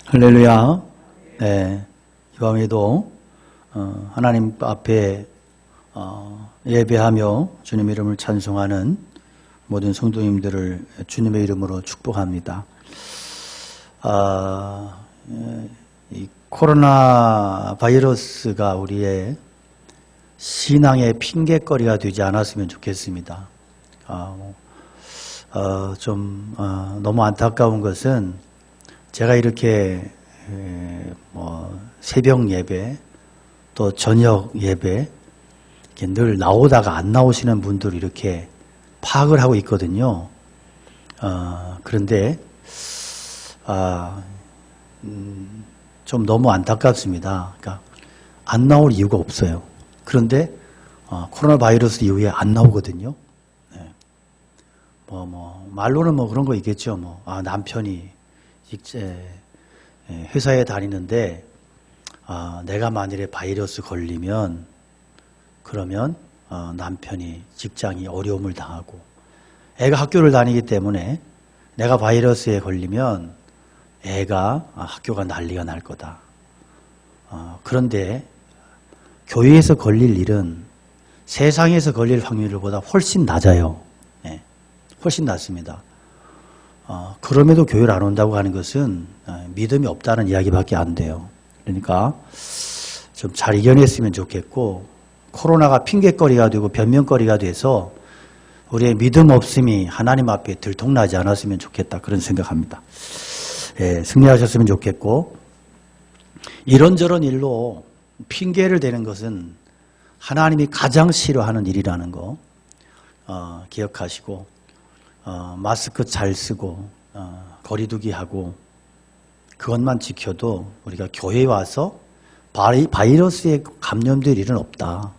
할렐루야. 네, 이 밤에도 하나님 앞에 예배하며 주님 이름을 찬송하는 모든 성도님들을 주님의 이름으로 축복합니다. 이 코로나 바이러스가 우리의 신앙의 핑계거리가 되지 않았으면 좋겠습니다. 너무 안타까운 것은 제가 이렇게 새벽 예배 또 저녁 예배 이렇게 늘 나오다가 안 나오시는 분들 이렇게 파악을 하고 있거든요. 그런데 좀 너무 안타깝습니다. 그러니까 안 나올 이유가 없어요. 그런데 코로나 바이러스 이후에 안 나오거든요. 네. 말로는 그런 거 있겠죠. 남편이 회사에 다니는데 내가 만일에 바이러스 걸리면 그러면 남편이 직장이 어려움을 당하고 애가 학교를 다니기 때문에 내가 바이러스에 걸리면 애가 학교가 난리가 날 거다. 그런데 교회에서 걸릴 일은 세상에서 걸릴 확률보다 훨씬 낮아요. 네, 훨씬 낮습니다. 그럼에도 교회를 안 온다고 하는 것은 믿음이 없다는 이야기밖에 안 돼요. 그러니까 좀 잘 이겨냈으면 좋겠고 코로나가 핑계거리가 되고 변명거리가 돼서 우리의 믿음 없음이 하나님 앞에 들통나지 않았으면 좋겠다. 그런 생각합니다. 예, 승리하셨으면 좋겠고 이런저런 일로 핑계를 대는 것은 하나님이 가장 싫어하는 일이라는 거 기억하시고 마스크 잘 쓰고 거리두기 하고 그것만 지켜도 우리가 교회에 와서 바이러스에 감염될 일은 없다.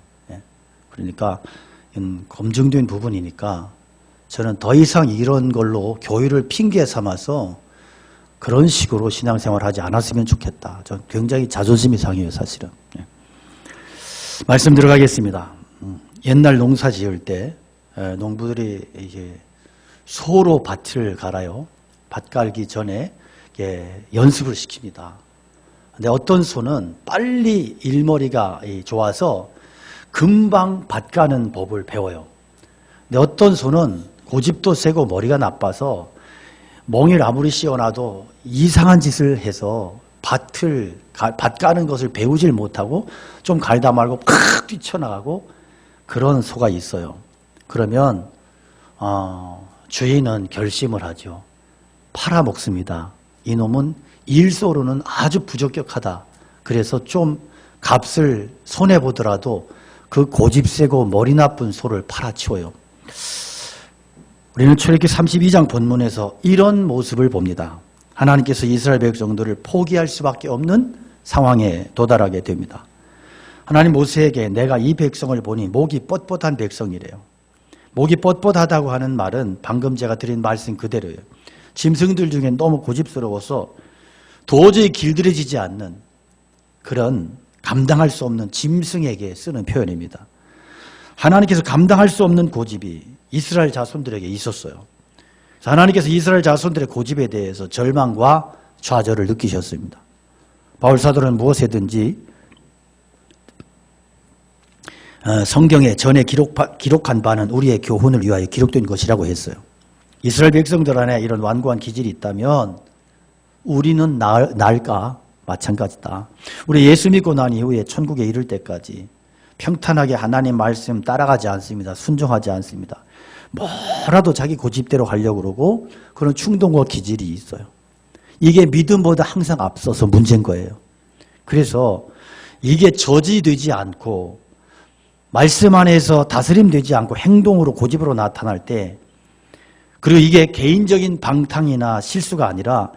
그러니까 검증된 부분이니까 저는 더 이상 이런 걸로 교회를 핑계 삼아서 그런 식으로 신앙생활을 하지 않았으면 좋겠다. 전 굉장히 자존심이 상해요, 사실은. 말씀 들어가겠습니다. 옛날 농사 지을 때 농부들이 이제 소로 밭을 갈아요. 밭 갈기 전에 연습을 시킵니다. 근데 어떤 소는 빨리 일머리가 좋아서 금방 밭 가는 법을 배워요. 근데 어떤 소는 고집도 세고 머리가 나빠서 멍을 아무리 씌워놔도 이상한 짓을 해서 밭 가는 것을 배우질 못하고 좀 갈다 말고 팍 뛰쳐나가고 그런 소가 있어요. 그러면 주인은 결심을 하죠. 팔아먹습니다. 이놈은 일소로는 아주 부적격하다. 그래서 좀 값을 손해보더라도 그 고집세고 머리 나쁜 소를 팔아치워요. 우리는 출애굽기 32장 본문에서 이런 모습을 봅니다. 하나님께서 이스라엘 백성들을 포기할 수밖에 없는 상황에 도달하게 됩니다. 하나님 모세에게 내가 이 백성을 보니 목이 뻣뻣한 백성이래요. 목이 뻣뻣하다고 하는 말은 방금 제가 드린 말씀 그대로예요. 짐승들 중에 너무 고집스러워서 도저히 길들여지지 않는 그런 감당할 수 없는 짐승에게 쓰는 표현입니다. 하나님께서 감당할 수 없는 고집이 이스라엘 자손들에게 있었어요. 하나님께서 이스라엘 자손들의 고집에 대해서 절망과 좌절을 느끼셨습니다. 바울 사도는 무엇이든지 성경에 전에 기록한 바는 우리의 교훈을 위하여 기록된 것이라고 했어요. 이스라엘 백성들 안에 이런 완고한 기질이 있다면 우리는 나을까? 마찬가지다. 우리 예수 믿고 난 이후에 천국에 이를 때까지 평탄하게 하나님 말씀 따라가지 않습니다. 순종하지 않습니다. 뭐라도 자기 고집대로 하려고 그러고 그런 충동과 기질이 있어요. 이게 믿음보다 항상 앞서서 문제인 거예요. 그래서 이게 저지되지 않고 말씀 안에서 다스림되지 않고 행동으로 고집으로 나타날 때 그리고 이게 개인적인 방탕이나 실수가 아니라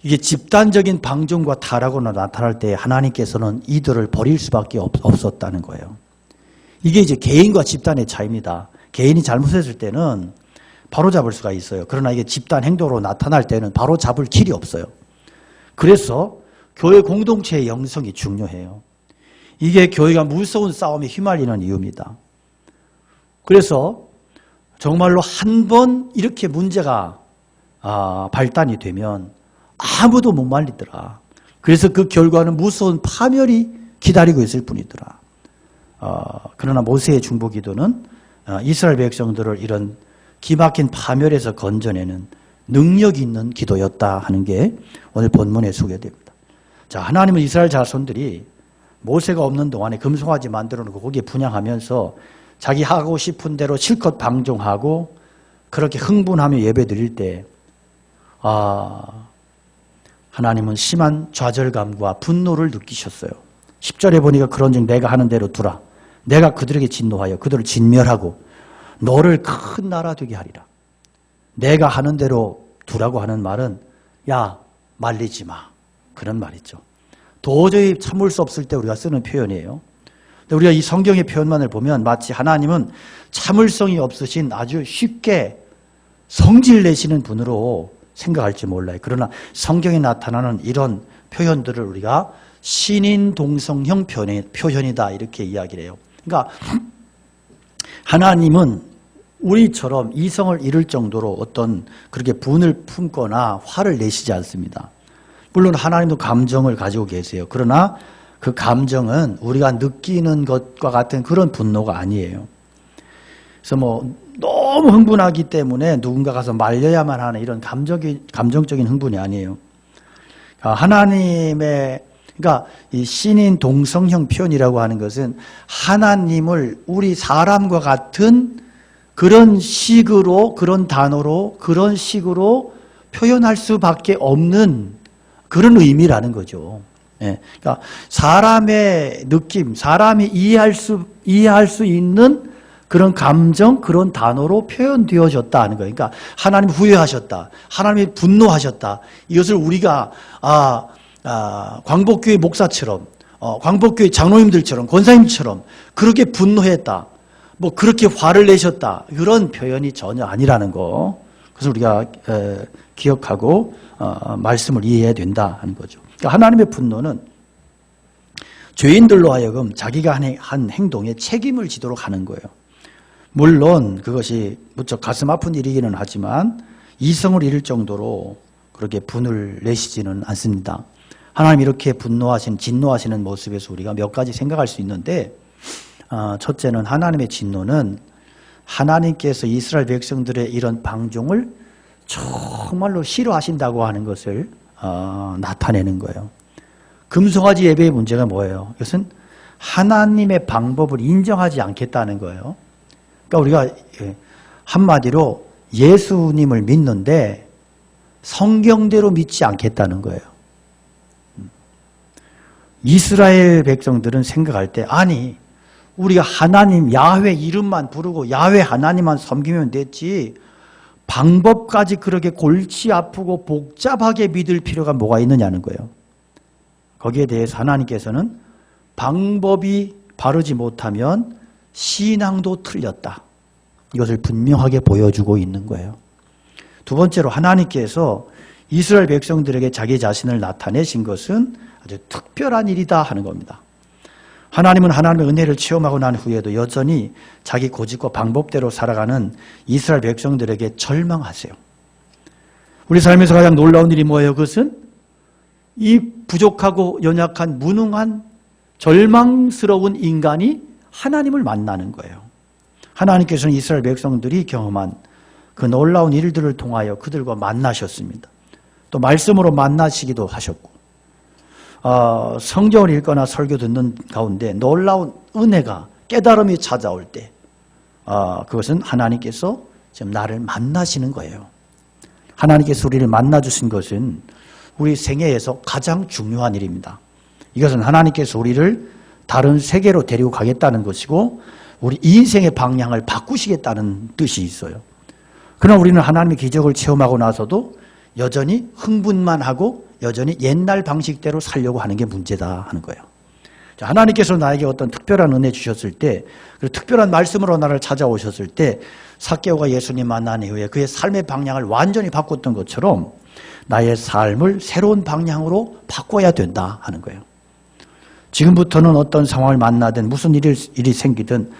이게 집단적인 방종과 타락으로 나타날 때 하나님께서는 이들을 버릴 수밖에 없었다는 거예요. 이게 이제 개인과 집단의 차이입니다. 개인이 잘못했을 때는 바로 잡을 수가 있어요. 그러나 이게 집단 행동으로 나타날 때는 바로 잡을 길이 없어요. 그래서 교회 공동체의 영성이 중요해요. 이게 교회가 무서운 싸움에 휘말리는 이유입니다. 그래서 정말로 한 번 이렇게 문제가 발단이 되면 아무도 못 말리더라. 그래서 그 결과는 무서운 파멸이 기다리고 있을 뿐이더라. 그러나 모세의 중보기도는 이스라엘 백성들을 이런 기막힌 파멸에서 건져내는 능력 있는 기도였다 하는 게 오늘 본문에 소개됩니다. 자, 하나님은 이스라엘 자손들이 모세가 없는 동안에 금송아지 만들어 놓고 거기에 분향하면서 자기 하고 싶은 대로 실컷 방종하고 그렇게 흥분하며 예배 드릴 때 하나님은 심한 좌절감과 분노를 느끼셨어요. 10절에 보니까 그런즉 내가 하는 대로 두라. 내가 그들에게 진노하여 그들을 진멸하고 너를 큰 나라 되게 하리라. 내가 하는 대로 두라고 하는 말은 야 말리지 마 그런 말이죠. 도저히 참을 수 없을 때 우리가 쓰는 표현이에요. 근데 우리가 이 성경의 표현만을 보면 마치 하나님은 참을성이 없으신 아주 쉽게 성질 내시는 분으로 생각할지 몰라요. 그러나 성경에 나타나는 이런 표현들을 우리가 신인동성형 표현이다 이렇게 이야기를 해요. 그러니까 하나님은 우리처럼 이성을 잃을 정도로 어떤 그렇게 분을 품거나 화를 내시지 않습니다. 물론 하나님도 감정을 가지고 계세요. 그러나 그 감정은 우리가 느끼는 것과 같은 그런 분노가 아니에요. 그래서 너무 흥분하기 때문에 누군가 가서 말려야만 하는 이런 감정적인 흥분이 아니에요. 그러니까 이 신인 동성형 표현이라고 하는 것은 하나님을 우리 사람과 같은 그런 식으로, 그런 단어로, 그런 식으로 표현할 수밖에 없는 그런 의미라는 거죠. 예. 그러니까 사람의 느낌, 사람이 이해할 수 있는 그런 감정, 그런 단어로 표현되어졌다 하는 거예요. 그러니까 하나님 후회하셨다. 하나님이 분노하셨다. 이것을 우리가 광복교회 목사처럼 광복교회 장로님들처럼 권사님처럼 그렇게 분노했다. 그렇게 화를 내셨다. 그런 표현이 전혀 아니라는 거. 그래서 우리가 기억하고 말씀을 이해해야 된다 하는 거죠. 그러니까 하나님의 분노는 죄인들로 하여금 자기가 한 행동에 책임을 지도록 하는 거예요. 물론 그것이 무척 가슴 아픈 일이기는 하지만 이성을 잃을 정도로 그렇게 분을 내시지는 않습니다. 하나님 이렇게 진노하시는 모습에서 우리가 몇 가지 생각할 수 있는데 첫째는 하나님의 진노는 하나님께서 이스라엘 백성들의 이런 방종을 정말로 싫어하신다고 하는 것을 나타내는 거예요. 금송아지 예배의 문제가 뭐예요? 이것은 하나님의 방법을 인정하지 않겠다는 거예요. 그러니까 우리가 한마디로 예수님을 믿는데 성경대로 믿지 않겠다는 거예요. 이스라엘 백성들은 생각할 때 아니 우리가 하나님 야훼 이름만 부르고 야훼 하나님만 섬기면 됐지 방법까지 그렇게 골치 아프고 복잡하게 믿을 필요가 뭐가 있느냐는 거예요. 거기에 대해서 하나님께서는 방법이 바르지 못하면 신앙도 틀렸다. 이것을 분명하게 보여주고 있는 거예요. 두 번째로 하나님께서 이스라엘 백성들에게 자기 자신을 나타내신 것은 아주 특별한 일이다 하는 겁니다. 하나님은 하나님의 은혜를 체험하고 난 후에도 여전히 자기 고집과 방법대로 살아가는 이스라엘 백성들에게 절망하세요. 우리 삶에서 가장 놀라운 일이 뭐예요? 그것은 이 부족하고 연약한 무능한 절망스러운 인간이 하나님을 만나는 거예요. 하나님께서는 이스라엘 백성들이 경험한 그 놀라운 일들을 통하여 그들과 만나셨습니다. 또 말씀으로 만나시기도 하셨고 성경을 읽거나 설교 듣는 가운데 놀라운 은혜가 깨달음이 찾아올 때 그것은 하나님께서 지금 나를 만나시는 거예요. 하나님께서 우리를 만나주신 것은 우리 생애에서 가장 중요한 일입니다. 이것은 하나님께서 우리를 다른 세계로 데리고 가겠다는 것이고 우리 인생의 방향을 바꾸시겠다는 뜻이 있어요. 그러나 우리는 하나님의 기적을 체험하고 나서도 여전히 흥분만 하고 여전히 옛날 방식대로 살려고 하는 게 문제다 하는 거예요. 하나님께서 나에게 어떤 특별한 은혜 주셨을 때 그리고 특별한 말씀으로 나를 찾아오셨을 때 삭개오가 예수님 만난 이후에 그의 삶의 방향을 완전히 바꿨던 것처럼 나의 삶을 새로운 방향으로 바꿔야 된다 하는 거예요. 지금부터는 어떤 상황을 만나든 무슨 일이 생기든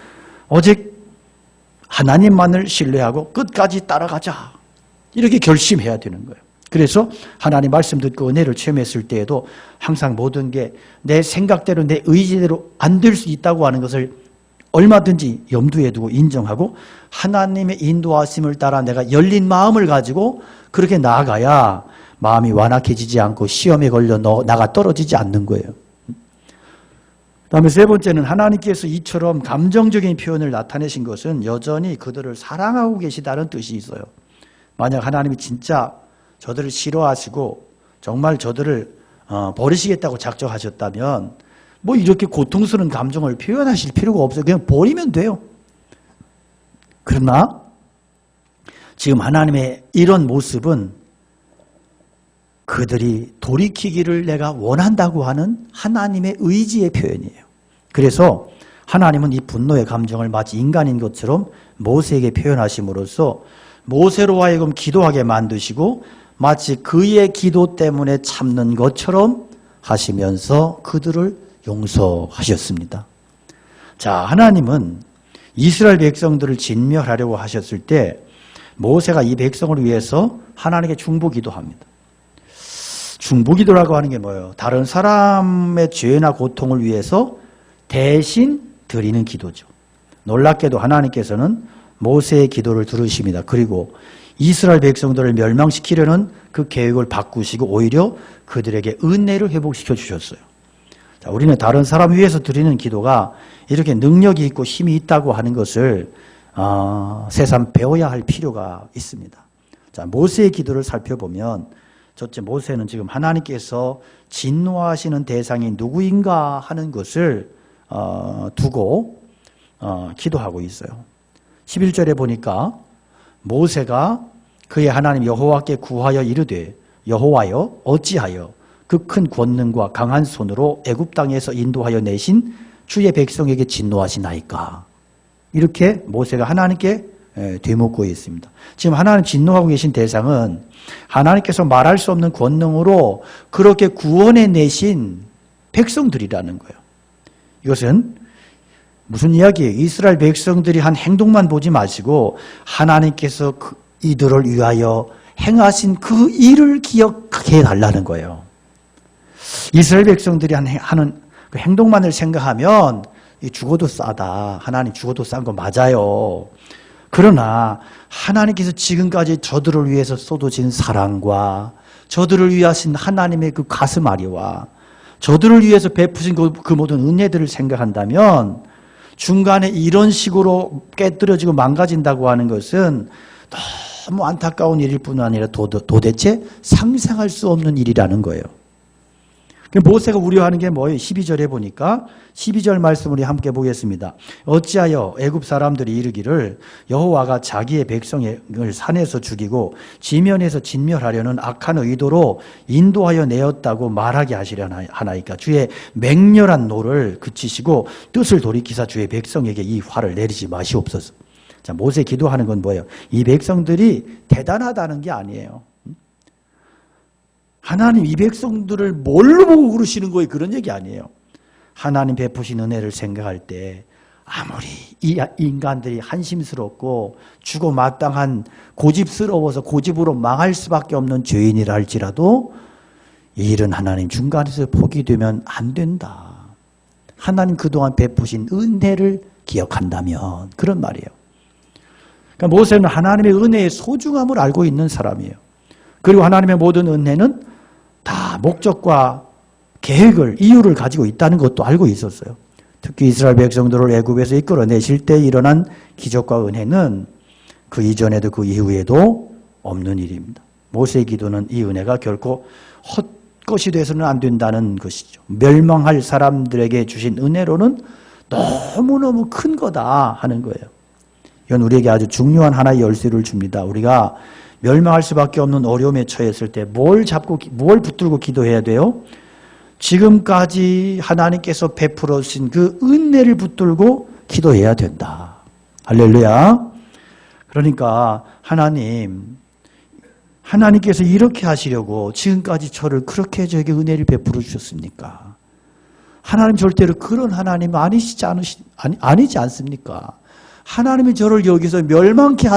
오직 하나님만을 신뢰하고 끝까지 따라가자 이렇게 결심해야 되는 거예요. 그래서 하나님 말씀 듣고 은혜를 체험했을 때에도 항상 모든 게 내 생각대로 내 의지대로 안 될 수 있다고 하는 것을 얼마든지 염두에 두고 인정하고 하나님의 인도하심을 따라 내가 열린 마음을 가지고 그렇게 나아가야 마음이 완악해지지 않고 시험에 걸려 나가 떨어지지 않는 거예요. 그다음에 세 번째는 하나님께서 이처럼 감정적인 표현을 나타내신 것은 여전히 그들을 사랑하고 계시다는 뜻이 있어요. 만약 하나님이 진짜 저들을 싫어하시고 정말 저들을 버리시겠다고 작정하셨다면 뭐 이렇게 고통스러운 감정을 표현하실 필요가 없어요. 그냥 버리면 돼요. 그러나 지금 하나님의 이런 모습은 그들이 돌이키기를 내가 원한다고 하는 하나님의 의지의 표현이에요. 그래서 하나님은 이 분노의 감정을 마치 인간인 것처럼 모세에게 표현하심으로써 모세로 하여금 기도하게 만드시고 마치 그의 기도 때문에 참는 것처럼 하시면서 그들을 용서하셨습니다. 자, 하나님은 이스라엘 백성들을 진멸하려고 하셨을 때 모세가 이 백성을 위해서 하나님께 중보기도합니다. 중보기도라고 하는 게 뭐예요? 다른 사람의 죄나 고통을 위해서 대신 드리는 기도죠. 놀랍게도 하나님께서는 모세의 기도를 들으십니다. 그리고 이스라엘 백성들을 멸망시키려는 그 계획을 바꾸시고 오히려 그들에게 은혜를 회복시켜 주셨어요. 자, 우리는 다른 사람 위해서 드리는 기도가 이렇게 능력이 있고 힘이 있다고 하는 것을 새삼 배워야 할 필요가 있습니다. 자, 모세의 기도를 살펴보면 첫째, 모세는 지금 하나님께서 진노하시는 대상이 누구인가 하는 것을 두고 기도하고 있어요. 11절에 보니까 모세가 그의 하나님 여호와께 구하여 이르되 여호와여 어찌하여 그 큰 권능과 강한 손으로 애굽 땅에서 인도하여 내신 주의 백성에게 진노하시나이까. 이렇게 모세가 하나님께 되묻고 있습니다. 지금 하나님 진노하고 계신 대상은 하나님께서 말할 수 없는 권능으로 그렇게 구원해 내신 백성들이라는 거예요. 이것은 무슨 이야기예요? 이스라엘 백성들이 한 행동만 보지 마시고 하나님께서 이들을 위하여 행하신 그 일을 기억하게 해달라는 거예요. 이스라엘 백성들이 하는 그 행동만을 생각하면 죽어도 싸다. 하나님 죽어도 싼 거 맞아요. 그러나 하나님께서 지금까지 저들을 위해서 쏟아진 사랑과 저들을 위하신 하나님의 그 가슴 아리와 저들을 위해서 베푸신 그 모든 은혜들을 생각한다면 중간에 이런 식으로 깨뜨려지고 망가진다고 하는 것은 너무 안타까운 일일 뿐 아니라 도대체 상상할 수 없는 일이라는 거예요. 모세가 우려하는 게 뭐예요? 12절에 보니까 12절 말씀을 함께 보겠습니다. 어찌하여 애굽 사람들이 이르기를 여호와가 자기의 백성을 산에서 죽이고 지면에서 진멸하려는 악한 의도로 인도하여 내었다고 말하게 하시려나이까. 주의 맹렬한 노를 그치시고 뜻을 돌이키사 주의 백성에게 이 화를 내리지 마시옵소서. 자, 모세 기도하는 건 뭐예요? 이 백성들이 대단하다는 게 아니에요. 하나님 이 백성들을 뭘로 보고 그러시는 거예요? 그런 얘기 아니에요. 하나님 베푸신 은혜를 생각할 때 아무리 이 인간들이 한심스럽고 주고 마땅한 고집스러워서 고집으로 망할 수밖에 없는 죄인이라 할지라도 이 일은 하나님 중간에서 포기되면 안 된다. 하나님 그동안 베푸신 은혜를 기억한다면 그런 말이에요. 그러니까 모세는 하나님의 은혜의 소중함을 알고 있는 사람이에요. 그리고 하나님의 모든 은혜는 다 목적과 계획을, 이유를 가지고 있다는 것도 알고 있었어요. 특히 이스라엘 백성들을 애굽에서 이끌어내실 때 일어난 기적과 은혜는 그 이전에도 그 이후에도 없는 일입니다. 모세의 기도는 이 은혜가 결코 헛것이 돼서는 안 된다는 것이죠. 멸망할 사람들에게 주신 은혜로는 너무너무 큰 거다 하는 거예요. 이건 우리에게 아주 중요한 하나의 열쇠를 줍니다. 우리가 멸망할 수밖에 없는 어려움에 처했을 때 뭘 붙들고 기도해야 돼요? 지금까지 하나님께서 베풀어 주신 그 은혜를 붙들고 기도해야 된다. 할렐루야. 그러니까 하나님께서 이렇게 하시려고 지금까지 저를 그렇게 저에게 은혜를 베풀어 주셨습니까? 하나님 절대로 그런 하나님 아니지 않습니까? 하나님이 저를 여기서 멸망케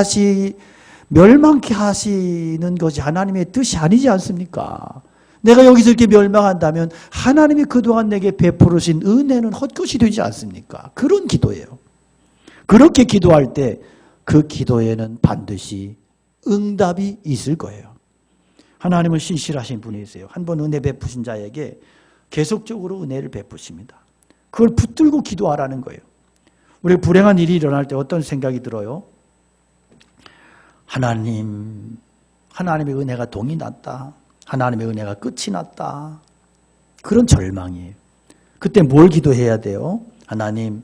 멸망케 하시는 것이 하나님의 뜻이 아니지 않습니까? 내가 여기서 이렇게 멸망한다면 하나님이 그동안 내게 베풀으신 은혜는 헛것이 되지 않습니까? 그런 기도예요. 그렇게 기도할 때 그 기도에는 반드시 응답이 있을 거예요. 하나님은 신실하신 분이세요. 한 번 은혜 베푸신 자에게 계속적으로 은혜를 베푸십니다. 그걸 붙들고 기도하라는 거예요. 우리 불행한 일이 일어날 때 어떤 생각이 들어요? 하나님의 은혜가 동이 났다. 하나님의 은혜가 끝이 났다. 그런 절망이에요. 그때 뭘 기도해야 돼요? 하나님,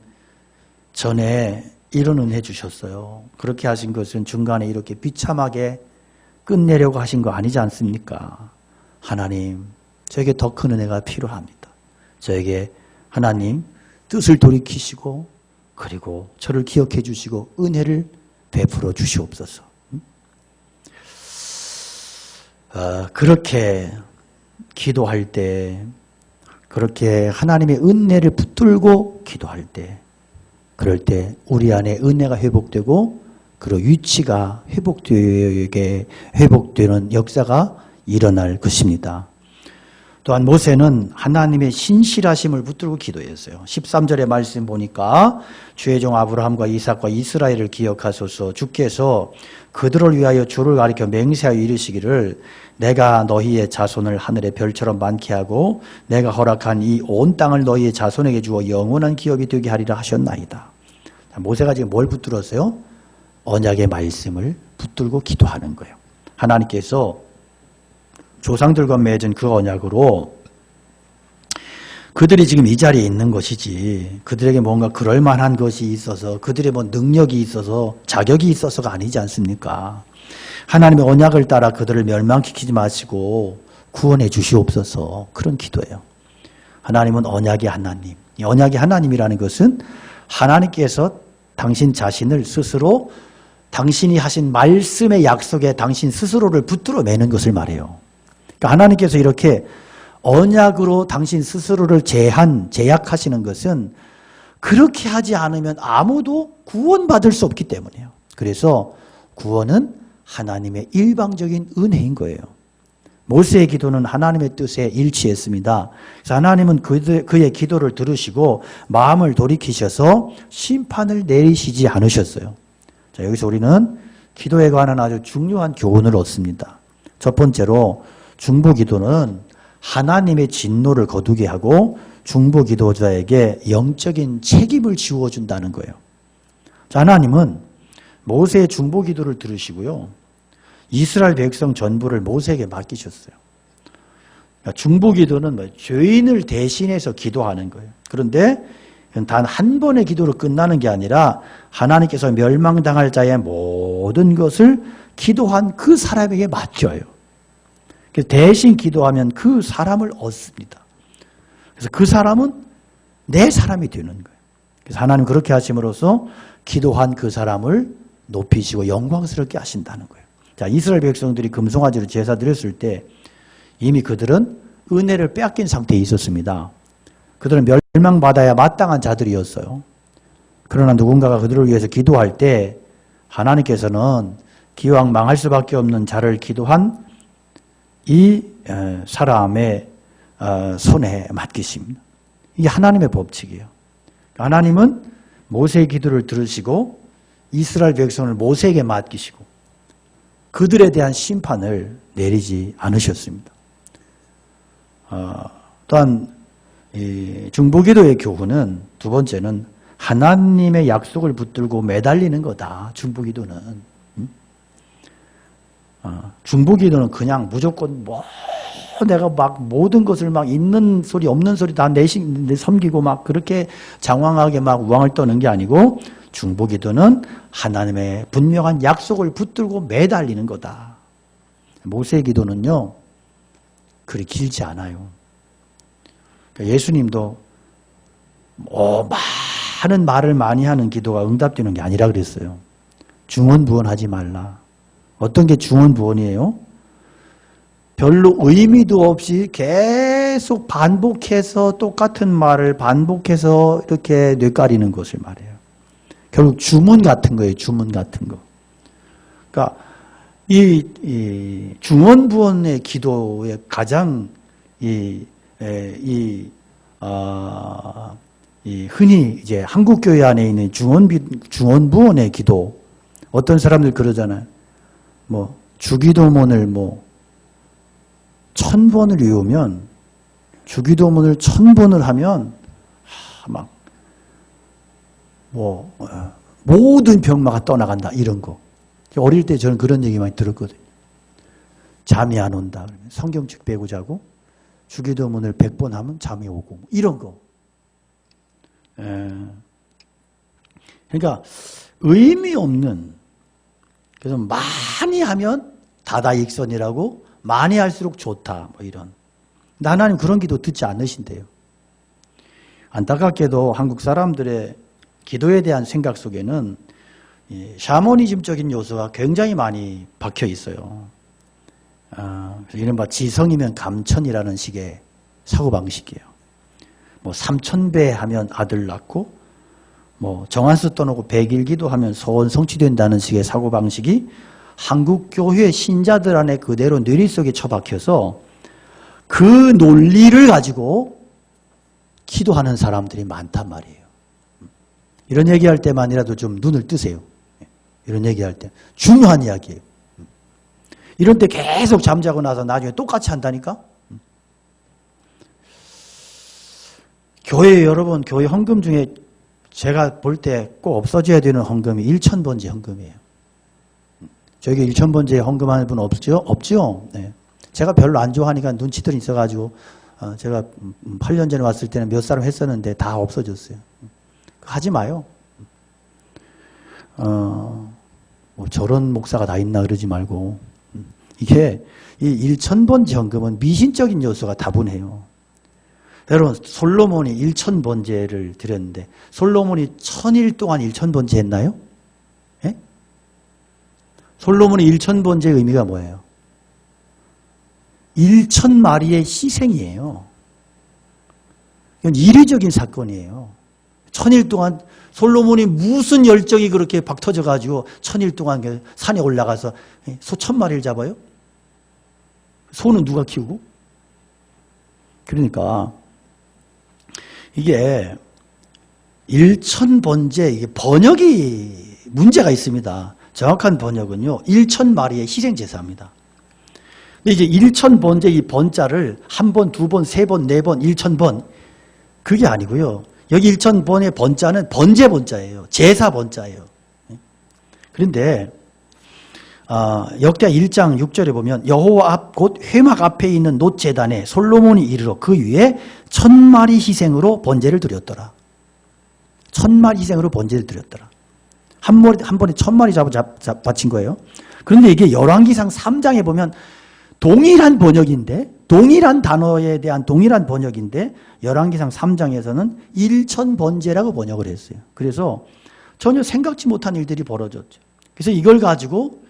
전에 이런 은혜 주셨어요. 그렇게 하신 것은 중간에 이렇게 비참하게 끝내려고 하신 거 아니지 않습니까? 하나님, 저에게 더 큰 은혜가 필요합니다. 저에게 하나님 뜻을 돌이키시고 그리고 저를 기억해 주시고 은혜를 베풀어 주시옵소서. 그렇게 기도할 때, 그렇게 하나님의 은혜를 붙들고 기도할 때, 그럴 때 우리 안에 은혜가 회복되고 그리고 위치가 회복되는 역사가 일어날 것입니다. 또한 모세는 하나님의 신실하심을 붙들고 기도했어요. 13절의 말씀 보니까 주의 종 아브라함과 이삭과 이스라엘을 기억하소서. 주께서 그들을 위하여 주를 가리켜 맹세하여 이르시기를 내가 너희의 자손을 하늘의 별처럼 많게 하고 내가 허락한 이 온 땅을 너희의 자손에게 주어 영원한 기업이 되게 하리라 하셨나이다. 모세가 지금 뭘 붙들었어요? 언약의 말씀을 붙들고 기도하는 거예요. 하나님께서 조상들과 맺은 그 언약으로 그들이 지금 이 자리에 있는 것이지 그들에게 뭔가 그럴 만한 것이 있어서 그들의 뭐 능력이 있어서 자격이 있어서가 아니지 않습니까? 하나님의 언약을 따라 그들을 멸망시키지 마시고 구원해 주시옵소서. 그런 기도예요. 하나님은 언약의 하나님. 이 언약의 하나님이라는 것은 하나님께서 당신 자신을 스스로 당신이 하신 말씀의 약속에 당신 스스로를 붙들어 매는 것을 말해요. 그러니까 하나님께서 이렇게 언약으로 당신 스스로를 제약하시는 것은 그렇게 하지 않으면 아무도 구원받을 수 없기 때문이에요. 그래서 구원은 하나님의 일방적인 은혜인 거예요. 모세의 기도는 하나님의 뜻에 일치했습니다. 그래서 하나님은 그의 기도를 들으시고 마음을 돌이키셔서 심판을 내리시지 않으셨어요. 자, 여기서 우리는 기도에 관한 아주 중요한 교훈을 얻습니다. 첫 번째로 중보기도는 하나님의 진노를 거두게 하고 중보기도자에게 영적인 책임을 지워준다는 거예요. 자, 하나님은 모세의 중보기도를 들으시고요. 이스라엘 백성 전부를 모세에게 맡기셨어요. 그러니까 중보기도는 죄인을 대신해서 기도하는 거예요. 그런데 단 한 번의 기도로 끝나는 게 아니라 하나님께서 멸망당할 자의 모든 것을 기도한 그 사람에게 맡겨요. 그래서 대신 기도하면 그 사람을 얻습니다. 그래서 그 사람은 내 사람이 되는 거예요. 그래서 하나님 그렇게 하심으로써 기도한 그 사람을 높이시고 영광스럽게 하신다는 거예요. 자, 이스라엘 백성들이 금송아지로 제사 드렸을 때 이미 그들은 은혜를 빼앗긴 상태에 있었습니다. 그들은 멸망받아야 마땅한 자들이었어요. 그러나 누군가가 그들을 위해서 기도할 때 하나님께서는 기왕 망할 수밖에 없는 자를 기도한 이 사람의 손에 맡기십니다. 이게 하나님의 법칙이에요. 하나님은 모세의 기도를 들으시고 이스라엘 백성을 모세에게 맡기시고 그들에 대한 심판을 내리지 않으셨습니다. 또한 이 중보기도의 교훈은 두 번째는 하나님의 약속을 붙들고 매달리는 거다. 중보기도는. 중보기도는 그냥 무조건 내가 막 모든 것을 막 있는 소리 없는 소리 다 섬기고 막 그렇게 장황하게 막 우왕을 떠는 게 아니고 중보기도는 하나님의 분명한 약속을 붙들고 매달리는 거다. 모세의 기도는요 그리 길지 않아요. 그러니까 예수님도 많은 말을 많이 하는 기도가 응답되는 게 아니라 그랬어요. 중언부언하지 말라. 어떤 게 중언부언이에요? 별로 의미도 없이 계속 반복해서 똑같은 말을 반복해서 이렇게 뇌까리는 것을 말해요. 결국 주문 같은 거예요. 주문 같은 거. 그러니까 이 중원부원의 기도의 가장 이 흔히 이제 한국교회 안에 있는 중원부원의 기도, 어떤 사람들 그러잖아요. 뭐 주기도문을 뭐 1000번을 외우면, 주기도문을 1000번을 하면 막 뭐 모든 병마가 떠나간다, 이런 거. 어릴 때 저는 그런 얘기 많이 들었거든요. 잠이 안 온다 그러면 성경책 빼고 자고, 주기도문을 100번 하면 잠이 오고, 뭐 이런 거. 그러니까 의미 없는, 그래서 많이 하면 다다익선이라고, 많이 할수록 좋다, 뭐 이런. 하나님 그런 기도 듣지 않으신대요. 안타깝게도 한국 사람들의 기도에 대한 생각 속에는 샤머니즘적인 요소가 굉장히 많이 박혀 있어요. 이른바 지성이면 감천이라는 식의 사고방식이에요. 뭐 3000배 하면 아들 낳고, 뭐 정한수 떠나고 100일 기도하면 소원 성취된다는 식의 사고방식이 한국 교회 신자들 안에 그대로 뇌리 속에 처박혀서 그 논리를 가지고 기도하는 사람들이 많단 말이에요. 이런 얘기할 때만이라도 좀 눈을 뜨세요. 이런 얘기할 때 중요한 이야기예요. 이런 때 계속 잠자고 나서 나중에 똑같이 한다니까. 교회, 여러분, 교회 헌금 중에 제가 볼 때 꼭 없어져야 되는 헌금이 1000번째 헌금이에요. 저에게 1000번째 헌금하는 분 없죠? 없죠? 네. 제가 별로 안 좋아하니까 눈치들이 있어가지고, 제가 8년 전에 왔을 때는 몇 사람 했었는데 다 없어졌어요. 하지 마요. 뭐 저런 목사가 다 있나 그러지 말고. 이게 이 1000번째 헌금은 미신적인 요소가 다분해요. 여러분, 솔로몬이 1000번째를 드렸는데 솔로몬이 1000일 동안 1000번째 했나요? 예? 솔로몬의 1000번째의 의미가 뭐예요? 1000마리의 희생이에요. 이건 이례적인 사건이에요. 1000일 동안 솔로몬이 무슨 열정이 그렇게 박 터져가지고 1000일 동안 산에 올라가서 소 1000마리를 잡아요? 소는 누가 키우고? 그러니까 이게 1000번째, 이게 번역이 문제가 있습니다. 정확한 번역은요, 1000마리의 희생제사입니다. 근데 이제 1000번째 이 번자를 한 번, 두 번, 세 번, 네 번, 1000번, 그게 아니고요. 여기 1000번의 번자는 번제 번자예요. 제사 번자예요. 그런데 역대하 1장 6절에 보면 여호와 앞 곧 회막 앞에 있는 놋제단에 솔로몬이 이르러 그 위에 1000마리 희생으로 번제를 드렸더라. 1000마리 희생으로 번제를 드렸더라. 한 번에 1000마리 바친 거예요. 그런데 이게 열왕기상 3장에 보면 동일한 번역인데, 동일한 단어에 대한 동일한 번역인데 열왕기상 3장에서는 1000번제라고 번역을 했어요. 그래서 전혀 생각지 못한 일들이 벌어졌죠. 그래서 이걸 가지고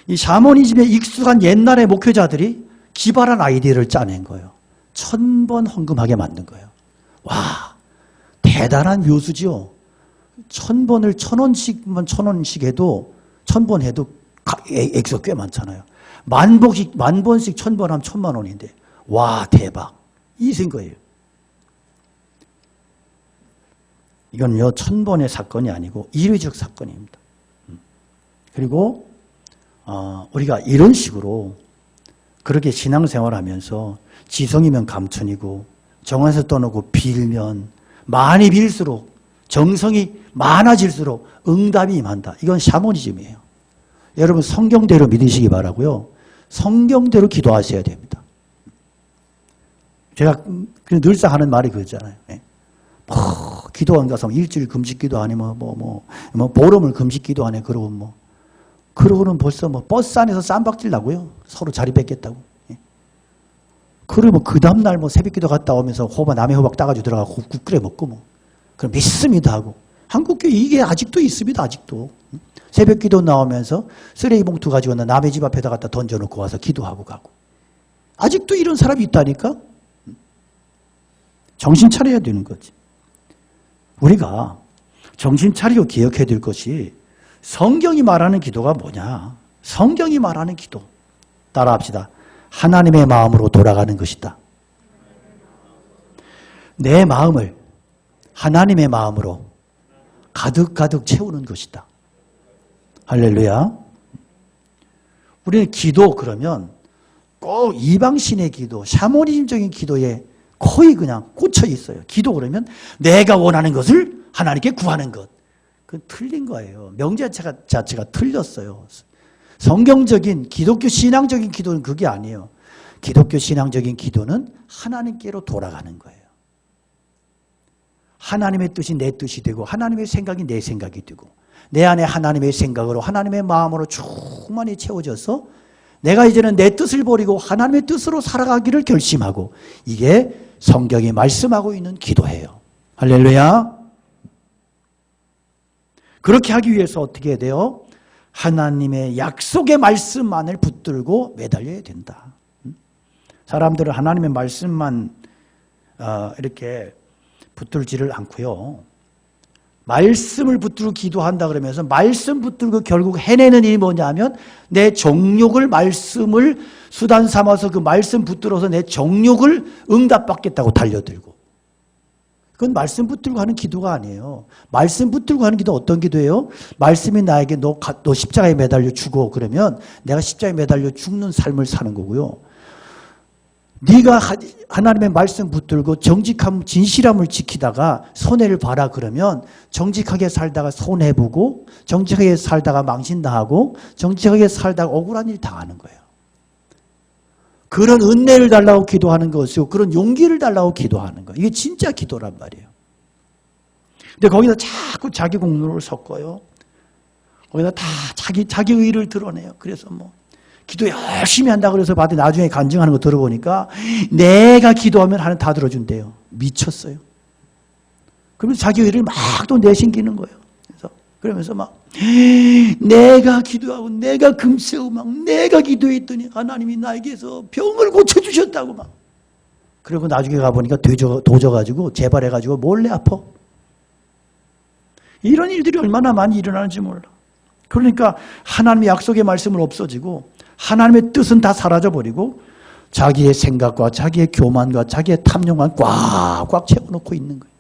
이 샤머니즘에 익숙한 옛날의 목회자들이 기발한 아이디어를 짜낸 거예요. 1000번 헌금하게 만든 거예요. 와, 대단한 묘수지요. 1000번을 1000원씩 해도 1000번 해도 액수가 꽤 많잖아요. 만 번씩 1000번 하면 1000만 원인데, 와, 대박. 이 생각이에요. 이건요, 1000번의 사건이 아니고 이례적 사건입니다. 그리고 우리가 이런 식으로 그렇게 신앙생활 하면서 지성이면 감천이고 정한서 떠나고 빌면 많이 빌수록 정성이 많아질수록 응답이 임한다. 이건 샤머니즘이에요. 여러분, 성경대로 믿으시기 바라고요. 성경대로 기도하셔야 됩니다. 제가 늘상 하는 말이 그거잖아요. 기도원 가서 일주일 금식기도 아니면 뭐 보름을 금식기도 안 해. 그러고는 벌써 버스 안에서 쌈박질 나고요. 서로 자리 뺏겠다고. 그러면 그 다음날 새벽기도 갔다 오면서 남의 호박 따가지고 들어가고 국 끓여 먹고 그럼 믿습니다 하고. 한국교회 이게 아직도 있습니다. 아직도. 새벽기도 나오면서 쓰레기 봉투 가지고 남의 집 앞에다 갖다 던져놓고 와서 기도하고 가고. 아직도 이런 사람이 있다니까? 정신 차려야 되는 거지. 우리가 정신 차리고 기억해야 될 것이 성경이 말하는 기도가 뭐냐? 성경이 말하는 기도. 따라합시다. 하나님의 마음으로 돌아가는 것이다. 내 마음을 하나님의 마음으로 가득가득 채우는 것이다. 할렐루야. 우리는 기도 그러면 꼭 이방신의 기도, 샤머니즘적인 기도에 거의 그냥 꽂혀 있어요. 기도 그러면 내가 원하는 것을 하나님께 구하는 것. 그건 틀린 거예요. 명제 자체가 틀렸어요. 성경적인 기독교 신앙적인 기도는 그게 아니에요. 기독교 신앙적인 기도는 하나님께로 돌아가는 거예요. 하나님의 뜻이 내 뜻이 되고 하나님의 생각이 내 생각이 되고 내 안에 하나님의 생각으로 하나님의 마음으로 충만히 채워져서 내가 이제는 내 뜻을 버리고 하나님의 뜻으로 살아가기를 결심하고 이게 성경이 말씀하고 있는 기도예요. 할렐루야. 그렇게 하기 위해서 어떻게 해야 돼요? 하나님의 약속의 말씀만을 붙들고 매달려야 된다. 사람들은 하나님의 말씀만 이렇게 붙들지를 않고요. 말씀을 붙들고 기도한다 그러면서 말씀 붙들고 결국 해내는 일이 뭐냐면 내 정욕을 말씀을 수단 삼아서 그 말씀 붙들어서 내 정욕을 응답받겠다고 달려들고 그건 말씀 붙들고 하는 기도가 아니에요. 말씀 붙들고 하는 기도 어떤 기도예요? 말씀이 나에게 너 십자가에 매달려 죽어 그러면 내가 십자가에 매달려 죽는 삶을 사는 거고요. 네가 하나님의 말씀 붙들고 정직함, 진실함을 지키다가 손해를 봐라 그러면 정직하게 살다가 손해보고 정직하게 살다가 망신당하고 정직하게 살다가 억울한 일 당하는 거예요. 그런 은혜를 달라고 기도하는 것이고 그런 용기를 달라고 기도하는 거예요. 이게 진짜 기도란 말이에요. 근데 거기다 자꾸 자기 공로를 섞어요. 거기다 다 자기 의의를 드러내요. 그래서 뭐 기도 열심히 한다 그래서 받아 나중에 간증하는 거 들어보니까 내가 기도하면 하나님 다 들어준대요. 미쳤어요. 그러면서 자기 의를 막 또 내신기는 거예요. 그러면서 막 내가 기도하고 내가 금세우 막 내가 기도했더니 하나님이 나에게서 병을 고쳐주셨다고 막 그리고 나중에 가보니까 도져가지고 재발해가지고 몰래 아파. 이런 일들이 얼마나 많이 일어나는지 몰라. 그러니까 하나님의 약속의 말씀은 없어지고 하나님의 뜻은 다 사라져버리고 자기의 생각과 자기의 교만과 자기의 탐욕만 꽉꽉 채워놓고 있는 거예요.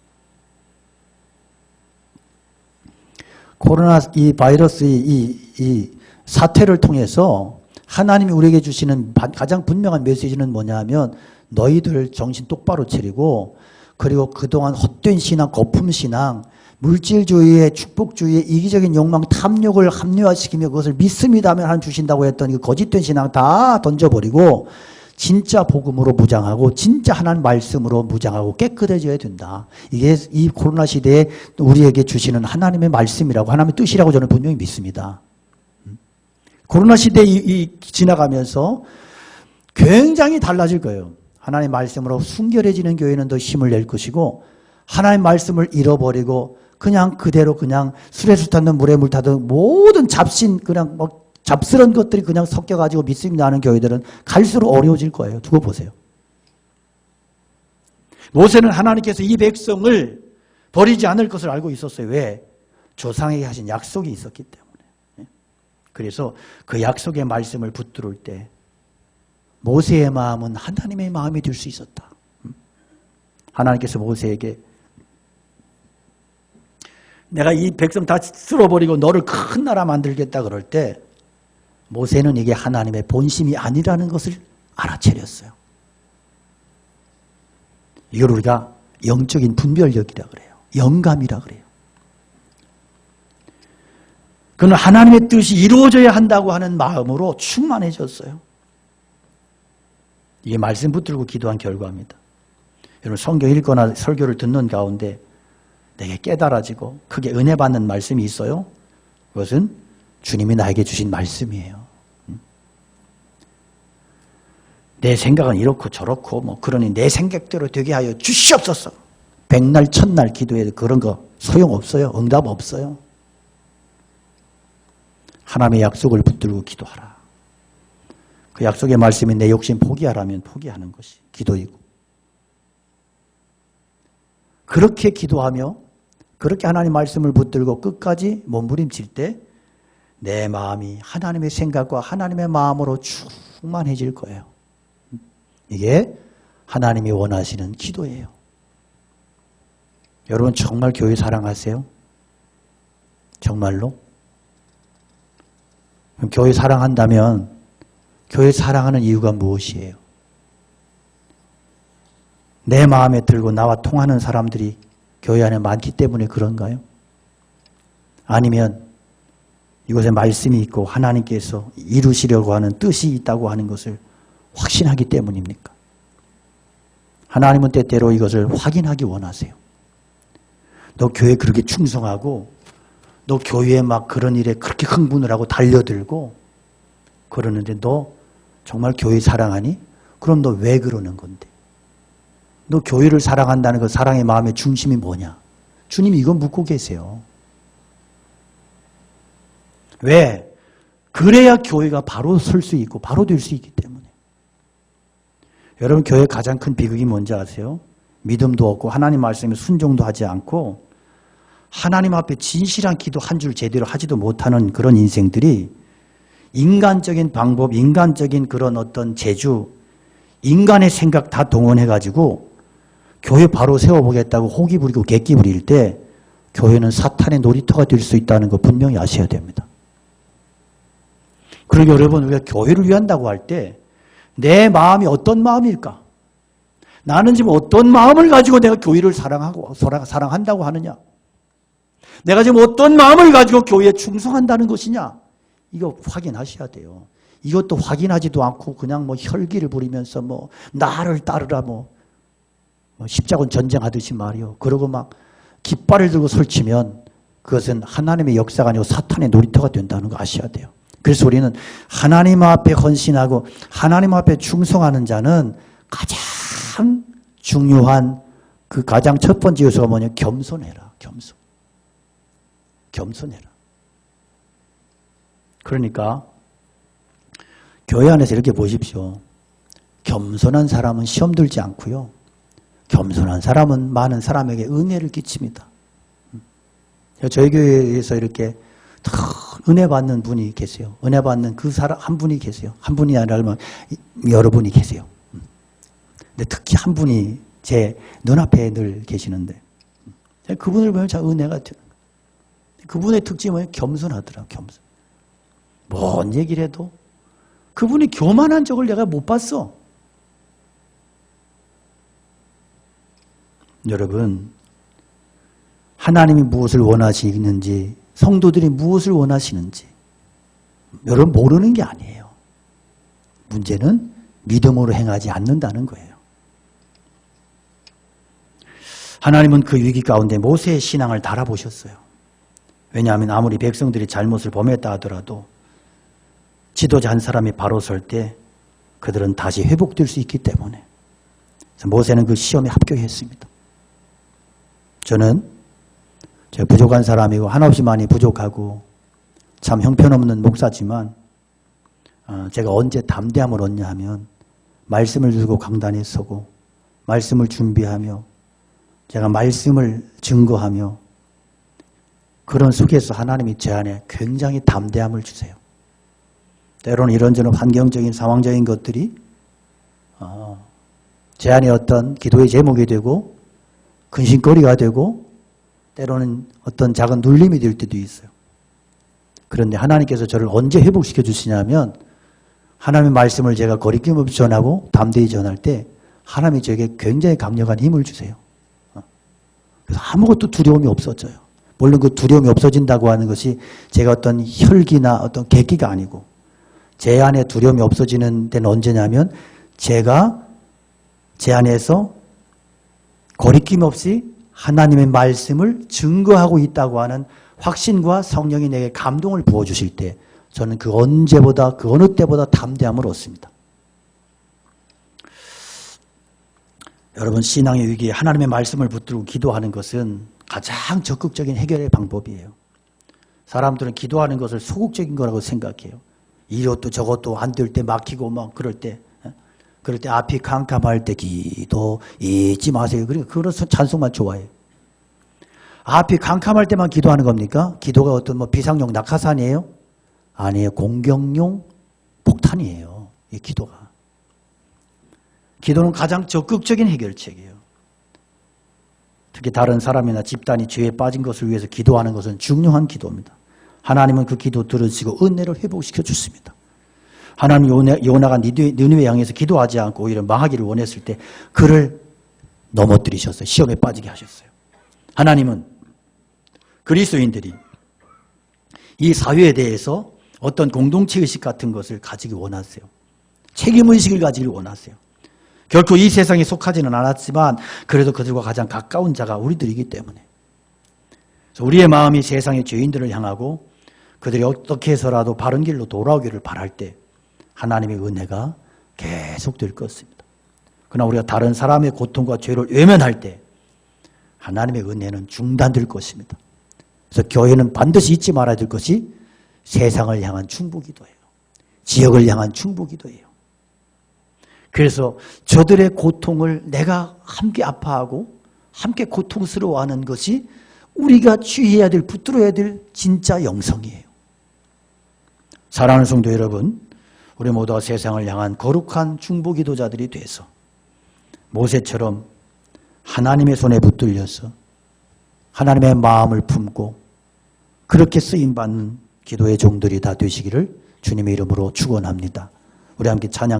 코로나 이 바이러스의 이 사태를 통해서 하나님이 우리에게 주시는 가장 분명한 메시지는 뭐냐 하면 너희들 정신 똑바로 차리고 그리고 그동안 헛된 신앙, 거품신앙, 물질주의의 축복주의의 이기적인 욕망, 탐욕을 합리화시키며 그것을 믿습니다 하면 하나님 주신다고 했던 그 거짓된 신앙 다 던져버리고 진짜 복음으로 무장하고 진짜 하나님 말씀으로 무장하고 깨끗해져야 된다. 이게 이 코로나 시대에 우리에게 주시는 하나님의 말씀이라고 하나님의 뜻이라고 저는 분명히 믿습니다. 코로나 시대에 지나가면서 굉장히 달라질 거예요. 하나님의 말씀으로 순결해지는 교회는 더 힘을 낼 것이고 하나님의 말씀을 잃어버리고 그냥 그대로 그냥 술에 술 타든 물에 물 타든 모든 잡신 그냥 뭐 잡스러운 것들이 그냥 섞여가지고 믿습니다 하는 교회들은 갈수록 어려워질 거예요. 두고 보세요. 모세는 하나님께서 이 백성을 버리지 않을 것을 알고 있었어요. 왜? 조상에게 하신 약속이 있었기 때문에. 그래서 그 약속의 말씀을 붙들을 때 모세의 마음은 하나님의 마음이 될 수 있었다. 하나님께서 모세에게 내가 이 백성 다 쓸어버리고 너를 큰 나라 만들겠다 그럴 때 모세는 이게 하나님의 본심이 아니라는 것을 알아차렸어요. 이걸 우리가 영적인 분별력이라 그래요. 영감이라 그래요. 그는 하나님의 뜻이 이루어져야 한다고 하는 마음으로 충만해졌어요. 이게 말씀 붙들고 기도한 결과입니다. 여러분 성경 읽거나 설교를 듣는 가운데 내게 깨달아지고 크게 은혜 받는 말씀이 있어요. 그것은 주님이 나에게 주신 말씀이에요. 내 생각은 이렇고 저렇고 뭐 그러니 내 생각대로 되게 하여 주시옵소서. 백날 천날 기도해도 그런 거 소용없어요. 응답 없어요. 하나님의 약속을 붙들고 기도하라. 그 약속의 말씀이 내 욕심 포기하라면 포기하는 것이 기도이고 그렇게 기도하며 그렇게 하나님 말씀을 붙들고 끝까지 몸부림칠 때 내 마음이 하나님의 생각과 하나님의 마음으로 충만해질 거예요. 이게 하나님이 원하시는 기도예요. 여러분 정말 교회 사랑하세요? 정말로? 그럼 교회 사랑한다면 교회 사랑하는 이유가 무엇이에요? 내 마음에 들고 나와 통하는 사람들이 교회 안에 많기 때문에 그런가요? 아니면 이곳에 말씀이 있고 하나님께서 이루시려고 하는 뜻이 있다고 하는 것을 확신하기 때문입니까? 하나님은 때때로 이것을 확인하기 원하세요. 너 교회에 그렇게 충성하고 너 교회에 막 그런 일에 그렇게 흥분을 하고 달려들고 그러는데 너 정말 교회 사랑하니? 그럼 너 왜 그러는 건데? 너 교회를 사랑한다는 그 사랑의 마음의 중심이 뭐냐? 주님이 이건 묻고 계세요. 왜? 그래야 교회가 바로 설 수 있고 바로 될 수 있기 때문에. 여러분 교회의 가장 큰 비극이 뭔지 아세요? 믿음도 없고 하나님 말씀에 순종도 하지 않고 하나님 앞에 진실한 기도 한 줄 제대로 하지도 못하는 그런 인생들이 인간적인 방법, 인간적인 그런 어떤 재주, 인간의 생각 다 동원해가지고 교회 바로 세워보겠다고 호기 부리고 객기 부릴 때 교회는 사탄의 놀이터가 될 수 있다는 거 분명히 아셔야 됩니다. 그리고 여러분 우리가 교회를 위한다고 할 때 내 마음이 어떤 마음일까? 나는 지금 어떤 마음을 가지고 내가 교회를 사랑한다고 하느냐? 내가 지금 어떤 마음을 가지고 교회에 충성한다는 것이냐? 이거 확인하셔야 돼요. 이것도 확인하지도 않고 그냥 뭐 혈기를 부리면서 뭐 나를 따르라 뭐 십자군 전쟁하듯이 말이요. 그러고 막 깃발을 들고 설치면 그것은 하나님의 역사가 아니고 사탄의 놀이터가 된다는 거 아셔야 돼요. 그래서 우리는 하나님 앞에 헌신하고 하나님 앞에 충성하는 자는 가장 중요한 그 가장 첫 번째 요소가 뭐냐? 겸손해라. 겸손. 겸손해라. 그러니까 교회 안에서 이렇게 보십시오. 겸손한 사람은 시험 들지 않고요. 겸손한 사람은 많은 사람에게 은혜를 끼칩니다. 저희 교회에서 이렇게 은혜 받는 분이 계세요. 은혜 받는 그 사람 한 분이 계세요. 한 분이 아니라 여러 분이 계세요. 근데 특히 한 분이 제 눈앞에 늘 계시는데 그분을 보면 참 은혜가 드는 거예요. 그분의 특징이 뭐예요? 겸손하더라고요. 겸손. 뭔 얘기를 해도 그분이 교만한 적을 내가 못 봤어. 여러분 하나님이 무엇을 원하시는지 성도들이 무엇을 원하시는지 여러분 모르는 게 아니에요. 문제는 믿음으로 행하지 않는다는 거예요. 하나님은 그 위기 가운데 모세의 신앙을 달아보셨어요. 왜냐하면 아무리 백성들이 잘못을 범했다 하더라도 지도자 한 사람이 바로 설 때 그들은 다시 회복될 수 있기 때문에 그래서 모세는 그 시험에 합격했습니다. 저는 제가 부족한 사람이고 한없이 많이 부족하고 참 형편없는 목사지만 제가 언제 담대함을 얻냐 하면 말씀을 들고 강단에 서고 말씀을 준비하며 제가 말씀을 증거하며 그런 속에서 하나님이 제 안에 굉장히 담대함을 주세요. 때로는 이런저런 환경적인 상황적인 것들이 제 안에 어떤 기도의 제목이 되고 근심거리가 되고 때로는 어떤 작은 눌림이 될 때도 있어요. 그런데 하나님께서 저를 언제 회복시켜 주시냐면 하나님의 말씀을 제가 거리낌 없이 전하고 담대히 전할 때 하나님이 저에게 굉장히 강력한 힘을 주세요. 그래서 아무것도 두려움이 없어져요. 물론 그 두려움이 없어진다고 하는 것이 제가 어떤 혈기나 어떤 객기가 아니고 제 안에 두려움이 없어지는 데는 언제냐면 제가 제 안에서 거리낌 없이 하나님의 말씀을 증거하고 있다고 하는 확신과 성령이 내게 감동을 부어주실 때 저는 그 언제보다 그 어느 때보다 담대함을 얻습니다. 여러분 신앙의 위기에 하나님의 말씀을 붙들고 기도하는 것은 가장 적극적인 해결의 방법이에요. 사람들은 기도하는 것을 소극적인 거라고 생각해요. 이것도 저것도 안 될 때 막히고 막 그럴 때 앞이 캄캄할 때 기도 잊지 마세요. 그러니까 그런 찬송만 좋아해요. 앞이 캄캄할 때만 기도하는 겁니까? 기도가 어떤 뭐 비상용 낙하산이에요? 아니에요. 공격용 폭탄이에요. 이 기도가. 기도는 가장 적극적인 해결책이에요. 특히 다른 사람이나 집단이 죄에 빠진 것을 위해서 기도하는 것은 중요한 기도입니다. 하나님은 그 기도 들으시고 은혜를 회복시켜 주십니다. 하나님 요나가 니느웨 향해서 기도하지 않고 오히려 망하기를 원했을 때 그를 넘어뜨리셨어요. 시험에 빠지게 하셨어요. 하나님은 그리스도인들이 이 사회에 대해서 어떤 공동체의식 같은 것을 가지기 원하세요. 책임의식을 가지길 원하세요. 결코 이 세상에 속하지는 않았지만 그래도 그들과 가장 가까운 자가 우리들이기 때문에 그래서 우리의 마음이 세상의 죄인들을 향하고 그들이 어떻게 해서라도 바른 길로 돌아오기를 바랄 때 하나님의 은혜가 계속될 것입니다. 그러나 우리가 다른 사람의 고통과 죄를 외면할 때 하나님의 은혜는 중단될 것입니다. 그래서 교회는 반드시 잊지 말아야 될 것이 세상을 향한 충고기도예요. 지역을 향한 충고기도예요. 그래서 저들의 고통을 내가 함께 아파하고 함께 고통스러워하는 것이 우리가 취해야 될, 붙들어야 될 진짜 영성이에요. 사랑하는 성도 여러분, 우리 모두가 세상을 향한 거룩한 충고기도자들이 돼서 모세처럼 하나님의 손에 붙들려서 하나님의 마음을 품고 그렇게 쓰임받는 기도의 종들이 다 되시기를 주님의 이름으로 축원합니다. 우리 함께 찬양